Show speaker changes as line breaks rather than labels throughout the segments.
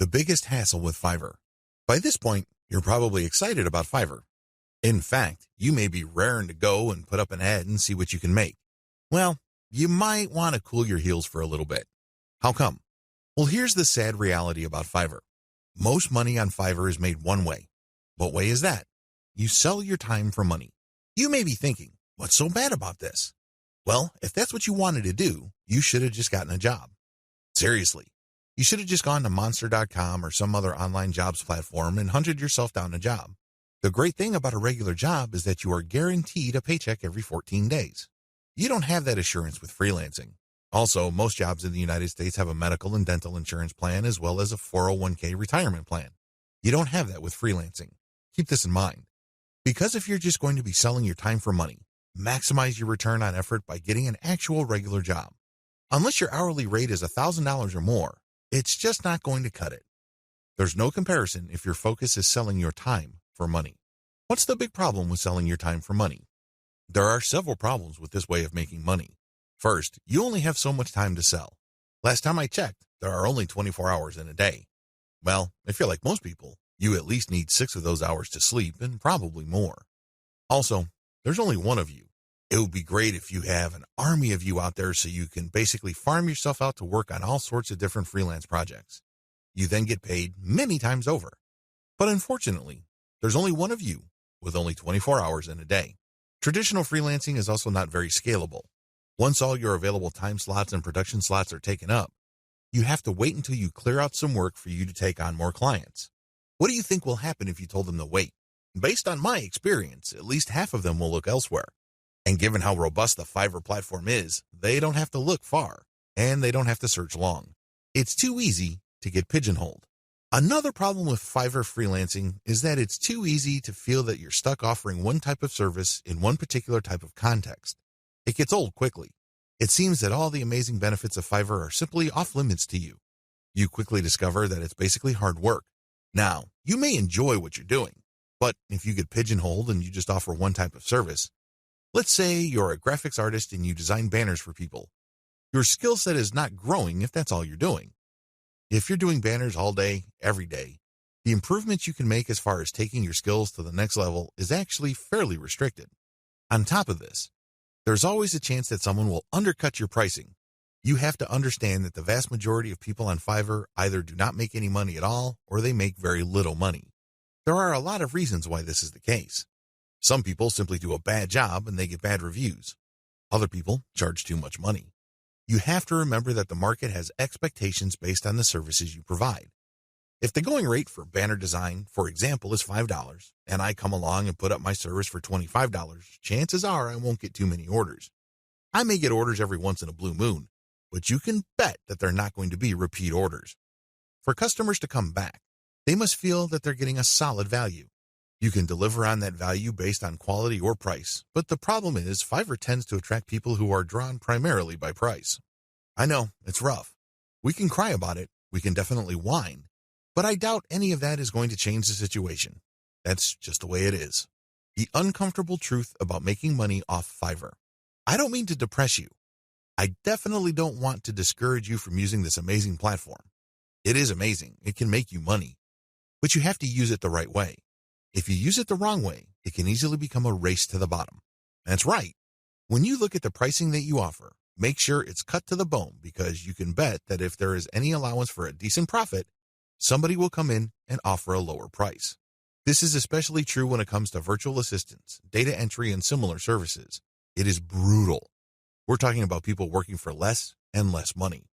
The biggest hassle with Fiverr. By this point, you're probably excited about Fiverr. In fact, you may be raring to go and put up an ad and see what you can make. Well, you might want to cool your heels for a little bit. How come? Well, here's the sad reality about Fiverr. Most money on Fiverr is made one way. What way is that? You sell your time for money. You may be thinking, what's so bad about this? Well, if that's what you wanted to do, you should have just gotten a job. Seriously. You should have just gone to Monster.com or some other online jobs platform and hunted yourself down a job. The great thing about a regular job is that you are guaranteed a paycheck every 14 days. You don't have that assurance with freelancing. Also, most jobs in the United States have a medical and dental insurance plan as well as a 401k retirement plan. You don't have that with freelancing. Keep this in mind. Because if you're just going to be selling your time for money, maximize your return on effort by getting an actual regular job. Unless your hourly rate is $1,000 or more, it's just not going to cut it. There's no comparison if your focus is selling your time for money. What's the big problem with selling your time for money? There are several problems with this way of making money. First, you only have so much time to sell. Last time I checked, there are only 24 hours in a day. Well, if you're like most people, you at least need 6 of those hours to sleep and probably more. Also, there's only one of you. It would be great if you have an army of you out there so you can basically farm yourself out to work on all sorts of different freelance projects. You then get paid many times over. But unfortunately, there's only one of you with only 24 hours in a day. Traditional freelancing is also not very scalable. Once all your available time slots and production slots are taken up, you have to wait until you clear out some work for you to take on more clients. What do you think will happen if you told them to wait? Based on my experience, at least half of them will look elsewhere. And given how robust the Fiverr platform is, they don't have to look far, and they don't have to search long. It's too easy to get pigeonholed. Another problem with Fiverr freelancing is that it's too easy to feel that you're stuck offering one type of service in one particular type of context. It gets old quickly. It seems that all the amazing benefits of Fiverr are simply off limits to you. You quickly discover that it's basically hard work. Now, you may enjoy what you're doing, but if you get pigeonholed and you just offer one type of service, let's say you're a graphics artist and you design banners for people. Your skill set is not growing if that's all you're doing. If you're doing banners all day, every day, the improvements you can make as far as taking your skills to the next level is actually fairly restricted. On top of this, there's always a chance that someone will undercut your pricing. You have to understand that the vast majority of people on Fiverr either do not make any money at all or they make very little money. There are a lot of reasons why this is the case. Some people simply do a bad job and they get bad reviews. Other people charge too much money. You have to remember that the market has expectations based on the services you provide. If the going rate for banner design, for example, is $5, and I come along and put up my service for $25, chances are I won't get too many orders. I may get orders every once in a blue moon, but you can bet that they're not going to be repeat orders. For customers to come back, they must feel that they're getting a solid value. You can deliver on that value based on quality or price, but the problem is Fiverr tends to attract people who are drawn primarily by price. I know, it's rough. We can cry about it, we can definitely whine, but I doubt any of that is going to change the situation. That's just the way it is. The uncomfortable truth about making money off Fiverr. I don't mean to depress you. I definitely don't want to discourage you from using this amazing platform. It is amazing, it can make you money, but you have to use it the right way. If you use it the wrong way, it can easily become a race to the bottom. That's right. When you look at the pricing that you offer, make sure it's cut to the bone because you can bet that if there is any allowance for a decent profit, somebody will come in and offer a lower price. This is especially true when it comes to virtual assistants, data entry, and similar services. It is brutal. We're talking about people working for less and less money.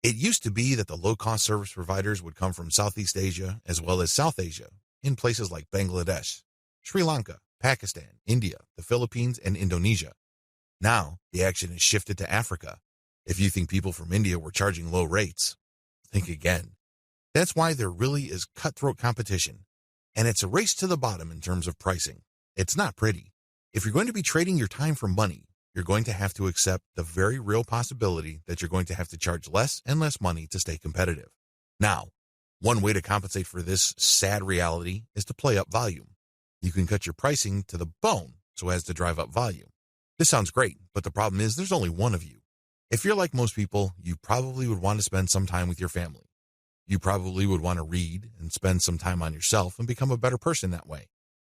It used to be that the low-cost service providers would come from Southeast Asia as well as South Asia, in places like Bangladesh, Sri Lanka, Pakistan, India, the Philippines, and Indonesia. Now, the action has shifted to Africa. If you think people from India were charging low rates, think again. That's why there really is cutthroat competition, and it's a race to the bottom in terms of pricing. It's not pretty. If you're going to be trading your time for money, you're going to have to accept the very real possibility that you're going to have to charge less and less money to stay competitive. Now, one way to compensate for this sad reality is to play up volume. You can cut your pricing to the bone so as to drive up volume. This sounds great, but the problem is there's only one of you. If you're like most people, you probably would want to spend some time with your family. You probably would want to read and spend some time on yourself and become a better person that way.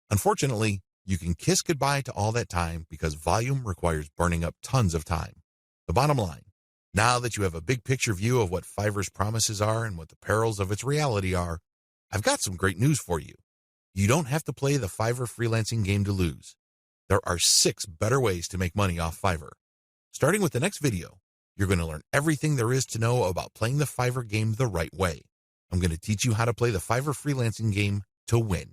Unfortunately, you can kiss goodbye to all that time because volume requires burning up tons of time. The bottom line, now that you have a big picture view of what Fiverr's promises are and what the perils of its reality are, I've got some great news for you. You don't have to play the Fiverr freelancing game to lose. There are 6 better ways to make money off Fiverr. Starting with the next video, you're going to learn everything there is to know about playing the Fiverr game the right way. I'm going to teach you how to play the Fiverr freelancing game to win.